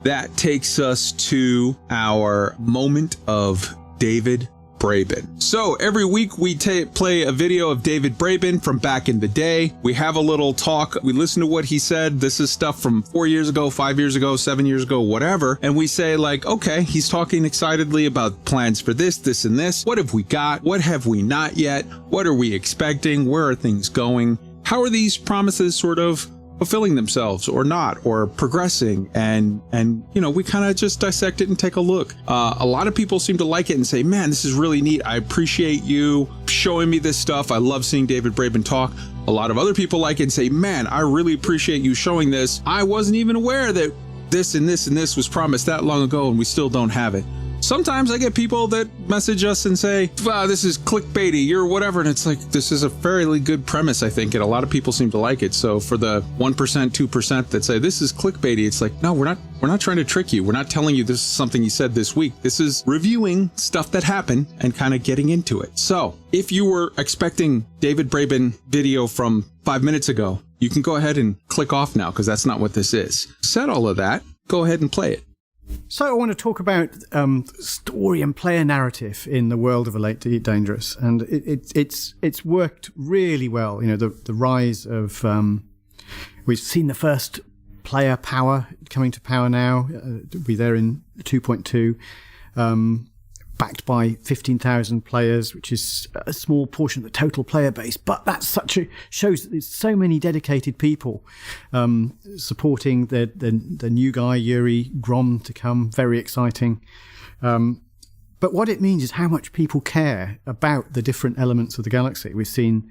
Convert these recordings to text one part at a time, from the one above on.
that takes us to our moment of David Braben. So every week we play a video of David Braben from back in the day. We have a little talk. We listen to what he said. This is stuff from 4 years ago, 5 years ago, 7 years ago, whatever. And we say like, okay, he's talking excitedly about plans for this, this, and this. What have we got? What have we not yet? What are we expecting? Where are things going? How are these promises sort of fulfilling themselves or not, or progressing? And you know, we kind of just dissect it and take a look. A lot of people seem to like it and say, man, this is really neat. I appreciate you showing me this stuff. I love seeing David Braben talk. A lot of other people like it and say, man, I really appreciate you showing this. I wasn't even aware that this and this and this was promised that long ago and we still don't have it. Sometimes I get people that message us and say, wow, this is clickbaity, you're whatever. And it's like, this is a fairly good premise, I think. And a lot of people seem to like it. So for the 1%, 2% that say this is clickbaity, it's like, no, we're not trying to trick you. We're not telling you this is something you said this week. This is reviewing stuff that happened and kind of getting into it. So if you were expecting David Braben video from 5 minutes ago, you can go ahead and click off now, because that's not what this is. Said all of that, go ahead and play it. So I want to talk about story and player narrative in the world of Elite Dangerous, and it's worked really well. You know, the rise of we've seen the first player power coming to power now. We're there in 2.2, backed by 15,000 players, which is a small portion of the total player base. But that's shows that there's so many dedicated people supporting the new guy, YURI, GROM to come. Very exciting. But what it means is how much people care about the different elements of the galaxy. We've seen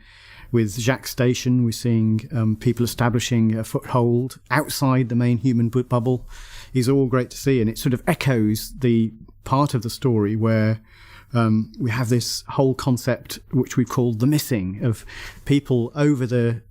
with Jacques Station, we're seeing people establishing a foothold outside the main human bubble. Is all great to see, and it sort of echoes the part of the story where we have this whole concept which we've called the missing, of people over the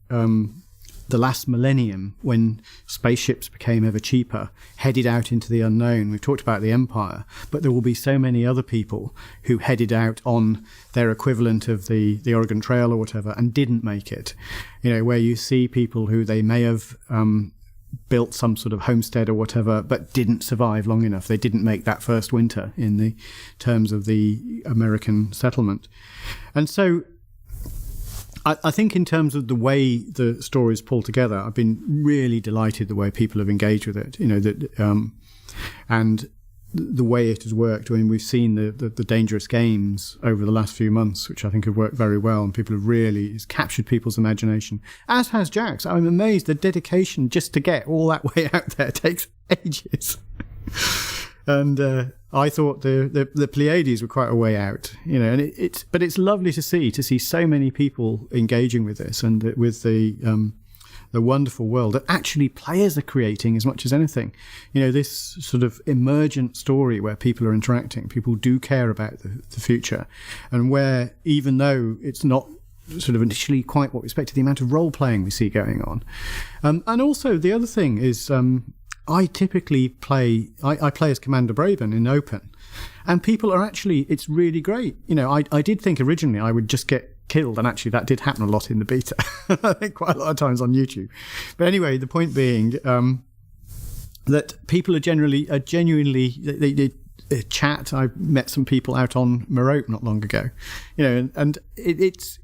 last millennium, when spaceships became ever cheaper, headed out into the unknown. We've talked about the Empire, but there will be so many other people who headed out on their equivalent of the Oregon Trail or whatever and didn't make it. You know, where you see people who they may have built some sort of homestead or whatever, but didn't survive long enough. They didn't make that first winter in the terms of the American settlement. And so I think in terms of the way the story is pulled together, I've been really delighted the way people have engaged with it, you know, that and the way it has worked. I mean, we've seen the Dangerous Games over the last few months, which I think have worked very well, and people have really, it's captured people's imagination, as has Jack's. I'm amazed the dedication just to get all that way out there takes ages. And I thought the Pleiades were quite a way out, you know, and but it's lovely to see so many people engaging with this, and with the wonderful world that actually players are creating as much as anything. You know, this sort of emergent story where people are interacting, people do care about the future, and where, even though it's not sort of initially quite what we expected, the amount of role playing we see going on. And also the other thing is, I typically play as Commander Braben in open, and people are actually, it's really great. You know, I did think originally I would just get killed, and actually that did happen a lot in the beta. I think quite a lot of times on YouTube. But anyway, the point being that people are genuinely they chat. I met some people out on Merope not long ago, you know, and it's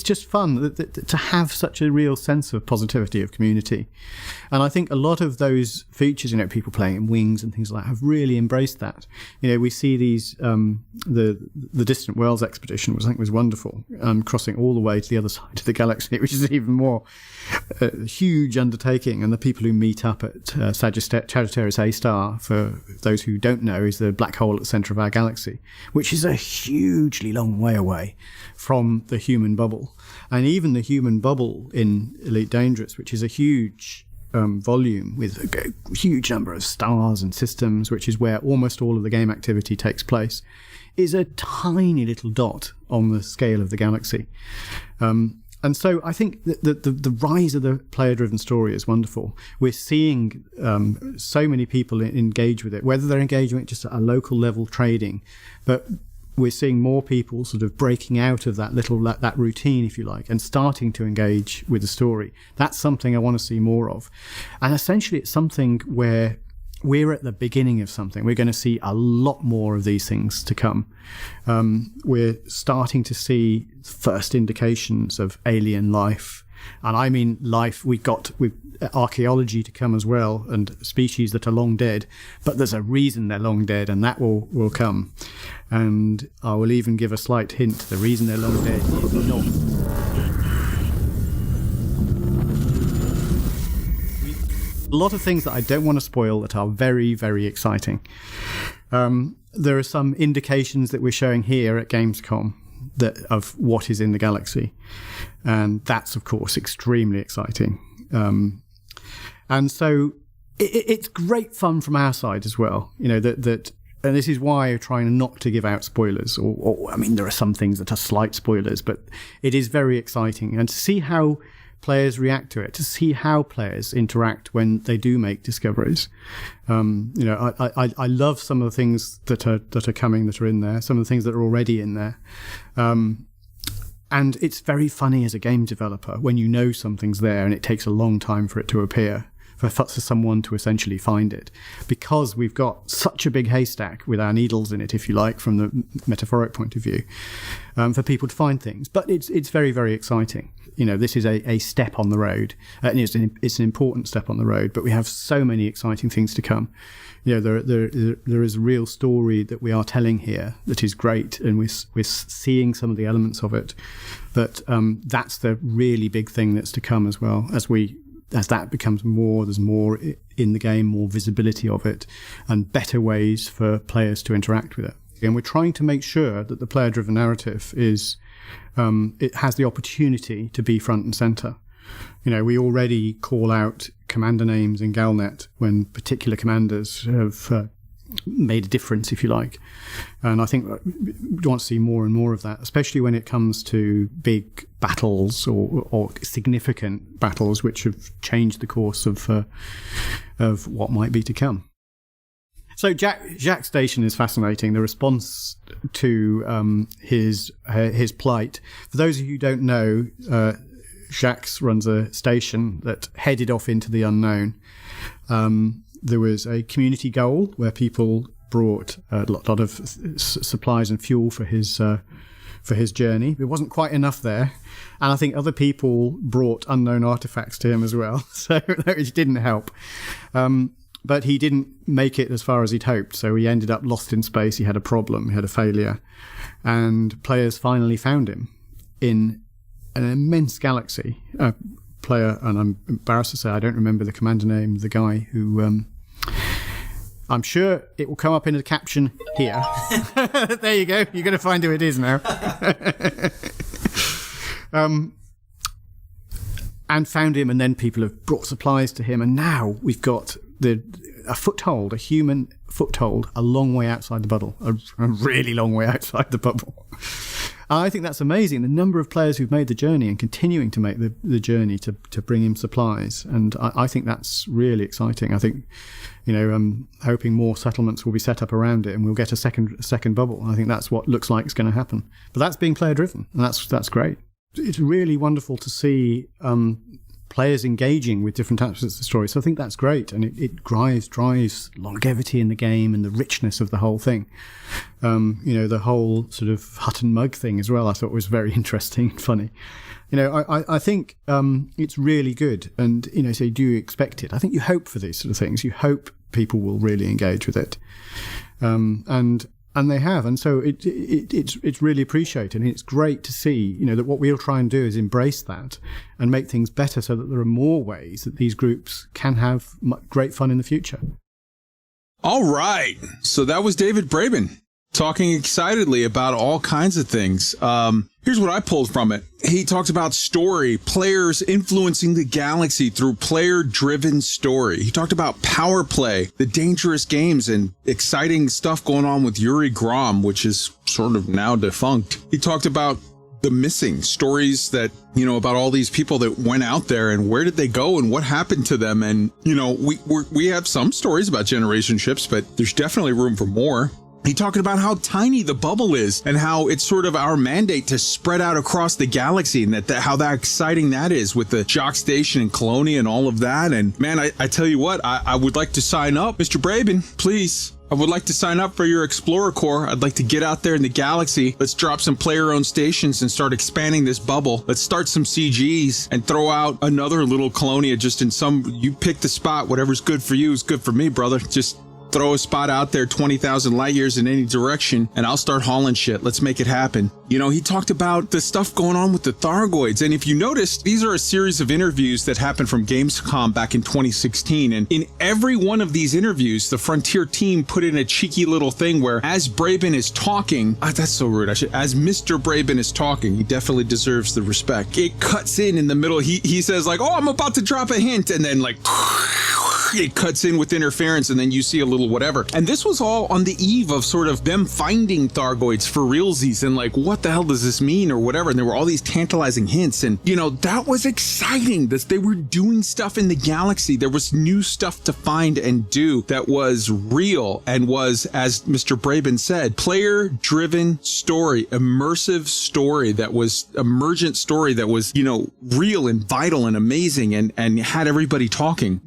just fun to have such a real sense of positivity of community. And I think a lot of those features, you know, people playing in Wings and things like that, have really embraced that. You know, we see these the Distant Worlds expedition, which I think was wonderful, crossing all the way to the other side of the galaxy, which is even more a huge undertaking. And the people who meet up at Sagittarius A star, for those who don't know, is the black hole at the center of our galaxy, which is a hugely long way away from the human bubble. And even the human bubble in Elite Dangerous, which is a huge volume with a huge number of stars and systems, which is where almost all of the game activity takes place, is a tiny little dot on the scale of the galaxy. And so I think that the rise of the player-driven story is wonderful. We're seeing so many people engage with it, whether they're engaging with it just at a local level trading, but we're seeing more people sort of breaking out of that routine, if you like, and starting to engage with the story. That's something I want to see more of. And essentially it's something where we're at the beginning of something. We're going to see a lot more of these things to come. We're starting to see first indications of alien life. And I mean life, we've archaeology to come as well, and species that are long dead. But there's a reason they're long dead, and that will come. And I will even give a slight hint. The reason they're long dead is not... A lot of things that I don't want to spoil that are very, very exciting. There are some indications that we're showing here at Gamescom of what is in the galaxy. And that's, of course, extremely exciting. And so it's great fun from our side as well. You know, that and this is why I'm trying not to give out spoilers. Or I mean, there are some things that are slight spoilers, but it is very exciting. And to see how players react to it, to see how players interact when they do make discoveries. You know, I love some of the things that are coming, that are in there, some of the things that are already in there. And it's very funny as a game developer when you know something's there and it takes a long time for it to appear, for someone to essentially find it, because we've got such a big haystack with our needles in it, if you like, from the metaphoric point of view, for people to find things. But it's very, very exciting. You know, this is a step on the road, and it's an important step on the road, but we have so many exciting things to come. You know, there is a real story that we are telling here that is great, and we're seeing some of the elements of it. But that's the really big thing that's to come as well, as that becomes more, there's more in the game, more visibility of it, and better ways for players to interact with it. And we're trying to make sure that the player-driven narrative is, it has the opportunity to be front and center. You know, we already call out commander names in Galnet when particular commanders have made a difference, if you like. And I think we want to see more and more of that, especially when it comes to big battles or significant battles which have changed the course of what might be to come. So Jacques' station is fascinating. The response to his plight. For those of you who don't know, Jacques runs a station that headed off into the unknown. There was a community goal where people brought a lot of supplies and fuel for his journey. It wasn't quite enough there, and I think other people brought unknown artifacts to him as well, so it didn't help. But he didn't make it as far as he'd hoped, so he ended up lost in space. He had a problem, he had a failure, and players finally found him in an immense galaxy. Player, and I'm embarrassed to say I don't remember the commander name, the guy who I'm sure it will come up in the caption here. There you go, you're going to find who it is now. And found him, and then people have brought supplies to him, and now we've got a human foothold a long way outside the bubble, a really long way outside the bubble. I think that's amazing, the number of players who've made the journey and continuing to make the journey to bring him supplies. And I think that's really exciting. I think, you know, I'm hoping more settlements will be set up around it and we'll get a second bubble. I think that's what looks like is going to happen. But that's being player driven, and that's great. It's really wonderful to see players engaging with different types of the story. So I think that's great, and it drives longevity in the game and the richness of the whole thing. You know, the whole sort of hut and mug thing as well, I thought was very interesting and funny. You know, I think it's really good, and, you know, so you do expect it. I think you hope for these sort of things. You hope people will really engage with it. And they have, and so it's really appreciated, and it's great to see, you know, that what we'll try and do is embrace that and make things better, so that there are more ways that these groups can have great fun in the future. All right, so that was David Braben talking excitedly about all kinds of things. Here's what I pulled from it. He talked about story, players influencing the galaxy through player-driven story. He talked about power play, the dangerous games, and exciting stuff going on with YURI GROM, which is sort of now defunct. He talked about the missing stories, that, you know, about all these people that went out there and where did they go and what happened to them. And, you know, we have some stories about generation ships, but there's definitely room for more. He talked about how tiny the bubble is and how it's sort of our mandate to spread out across the galaxy, and how that exciting that is with the Jock Station and Colonia and all of that. And man, I tell you what, I would like to sign up. Mr. Braben, please. I would like to sign up for your Explorer Corps. I'd like to get out there in the galaxy. Let's drop some player-owned stations and start expanding this bubble. Let's start some CGs and throw out another little Colonia just in you pick the spot. Whatever's good for you is good for me, brother. Just throw a spot out there 20,000 light years in any direction, and I'll start hauling shit. Let's make it happen. He talked about the stuff going on with the Thargoids. And if you noticed, these are a series of interviews that happened from Gamescom back in 2016. And in every one of these interviews, the Frontier team put in a cheeky little thing where as Braben is talking, that's so rude. As Mr. Braben is talking, he definitely deserves the respect. It cuts in the middle. He says like, oh, I'm about to drop a hint. And then like, it cuts in with interference, and then you see a little whatever. And this was all on the eve of sort of them finding Thargoids for realsies and like, what the hell does this mean or whatever. And there were all these tantalizing hints, and that was exciting. They were doing stuff in the galaxy. There was new stuff to find and do that was real and was, as Mr. Braben said, player-driven story, immersive story that was emergent story that was, real and vital and amazing and had everybody talking.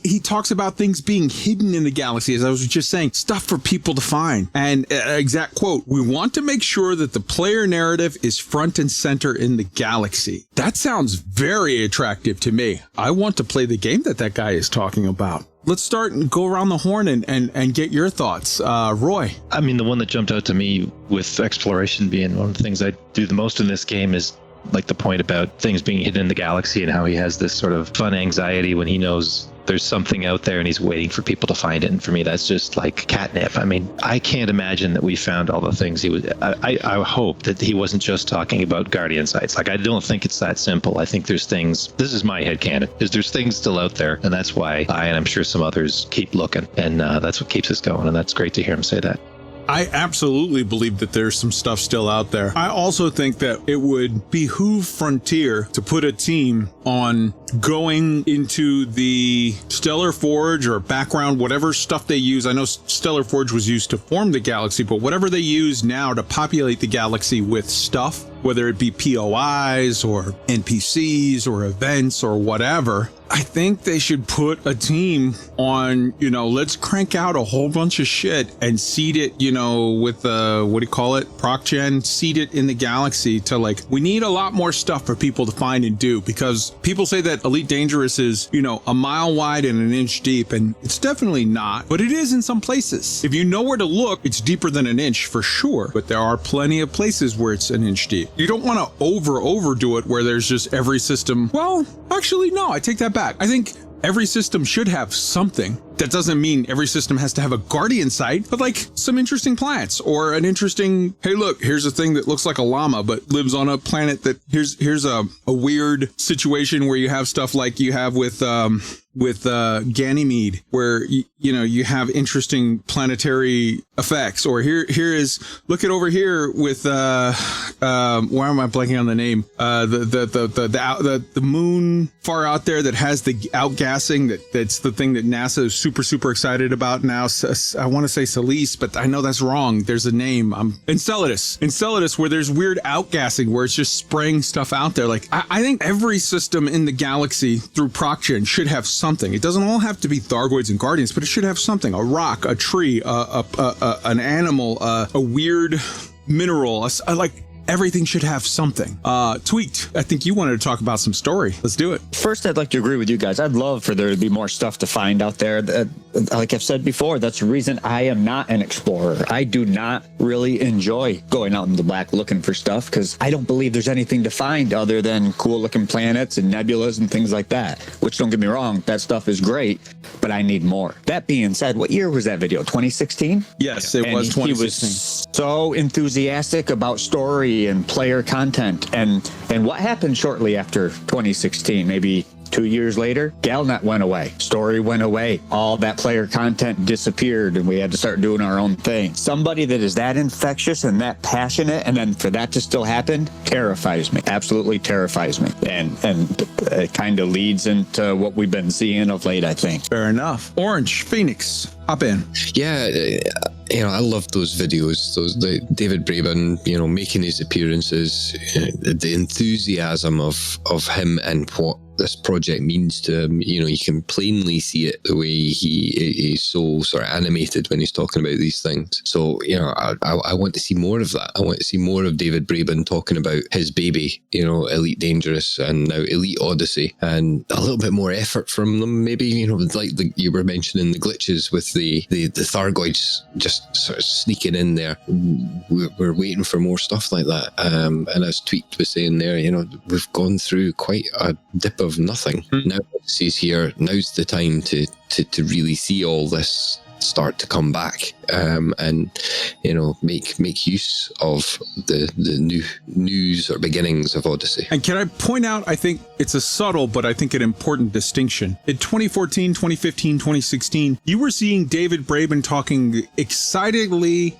He talks about things being hidden in the galaxy, as I was just saying, stuff for people to find. And exact quote, we want to make sure that the player narrative is front and center in the galaxy. That sounds very attractive to me. I want to play the game that guy is talking about. Let's start and go around the horn and get your thoughts. Roy. I mean, the one that jumped out to me with exploration being one of the things I do the most in this game is like the point about things being hidden in the galaxy and how he has this sort of fun anxiety when he knows there's something out there and he's waiting for people to find it. And for me, that's just like catnip. I mean, I can't imagine that we found all the things he was. I hope that he wasn't just talking about Guardian sites. Like, I don't think it's that simple. I think there's things, this is my headcanon, is there's things still out there. And that's why and I'm sure some others keep looking. And that's what keeps us going. And that's great to hear him say that. I absolutely believe that there's some stuff still out there. I also think that it would behoove Frontier to put a team on going into the Stellar Forge or background, whatever stuff they use. I know Stellar Forge was used to form the galaxy, but whatever they use now to populate the galaxy with stuff, whether it be POIs or NPCs or events or whatever, I think they should put a team on, let's crank out a whole bunch of shit and seed it, with what do you call it? Proc gen, seed it in the galaxy to we need a lot more stuff for people to find and do, because people say that Elite Dangerous is, a mile wide and an inch deep, and it's definitely not, but it is in some places. If you know where to look, it's deeper than an inch for sure, but there are plenty of places where it's an inch deep. You don't want to overdo it where there's just every system. Well, actually, no, I take that back. I think every system should have something. That doesn't mean every system has to have a Guardian site, but some interesting planets or an interesting, hey, look, here's a thing that looks like a llama, but lives on a planet that here's a weird situation where you have stuff like you have with Ganymede, where you have interesting planetary effects. Or look at over here with why am I blanking on the name? The moon far out there that has the outgassing. That's the thing that NASA is super excited about now. I want to say Solis, but I know that's wrong. There's a name. Enceladus, where there's weird outgassing where it's just spraying stuff out there. I think every system in the galaxy through ProcGen should have something. It doesn't all have to be Thargoids and Guardians, but it should have something. A rock, a tree, an animal, a weird mineral. Everything should have something. Tweaked, I think you wanted to talk about some story. Let's do it. First, I'd like to agree with you guys. I'd love for there to be more stuff to find out there. Like I've said before, that's the reason I am not an explorer. I do not really enjoy going out in the black looking for stuff because I don't believe there's anything to find other than cool looking planets and nebulas and things like that, which, don't get me wrong, that stuff is great, but I need more. That being said, what year was that video? 2016? Yes, it was 2016. He was so enthusiastic about story and player content, and what happened shortly after 2016, maybe 2 years later? Galnet went away, story went away, all that player content disappeared, and we had to start doing our own thing. Somebody that is that infectious and that passionate, and then for that to still happen, terrifies me, absolutely terrifies me, and it kind of leads into what we've been seeing of late, I think. Fair enough. Orange, Phoenix, hop in. Yeah, I love those videos. The David Braben, making his appearances, the enthusiasm of him and what this project means to him. You can plainly see it the way he is so sort of animated when he's talking about these things. So, I want to see more of that. I want to see more of David Braben talking about his baby, Elite Dangerous and now Elite Odyssey, and a little bit more effort from them. Maybe, like you were mentioning the glitches with the Thargoids just sort of sneaking in there. We're waiting for more stuff like that. And as Tweaked was saying there, we've gone through quite a dip of nothing. Now Odyssey's here. Now's the time to really see all this start to come back, and make use of the new news or beginnings of Odyssey. And can I point out, I think it's a subtle, but I think an important distinction. In 2014, 2015, 2016, you were seeing David Braben talking excitedly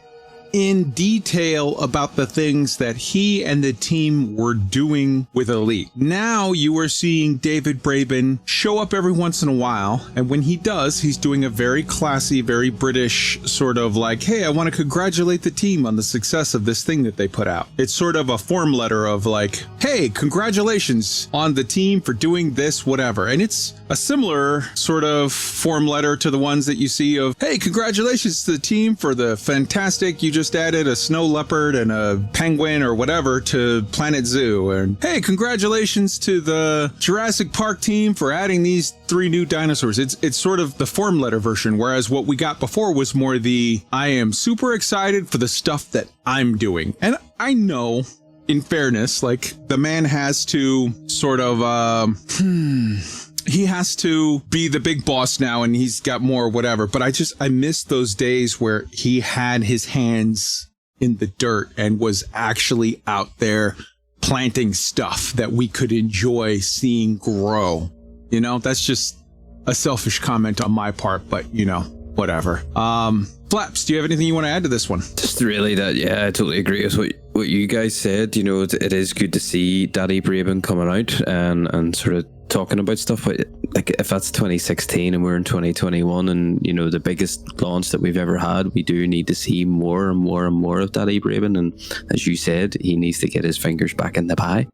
in detail about the things that he and the team were doing with Elite. Now you are seeing David Braben show up every once in a while, and when he does, he's doing a very classy, very British sort of like, hey, I want to congratulate the team on the success of this thing that they put out. It's sort of a form letter of like, hey, congratulations on the team for doing this, whatever. And it's a similar sort of form letter to the ones that you see of, hey, congratulations to the team for the fantastic, you just added a snow leopard and a penguin or whatever to Planet Zoo. And hey, congratulations to the Jurassic Park team for adding these 3 new dinosaurs. It's sort of the form letter version, whereas what we got before was more the, I am super excited for the stuff that I'm doing. And I know, in fairness, like the man has to sort of, he has to be the big boss now and he's got more whatever. But I miss those days where he had his hands in the dirt and was actually out there planting stuff that we could enjoy seeing grow. That's just a selfish comment on my part, but whatever. Flaps, do you have anything you want to add to this one? Just really that, I totally agree with what you guys said. It is good to see Daddy Braben coming out and sort of talking about stuff. But like, if that's 2016 and we're in 2021 and the biggest launch that we've ever had, we do need to see more and more and more of Daddy Braben. And as you said, he needs to get his fingers back in the pie.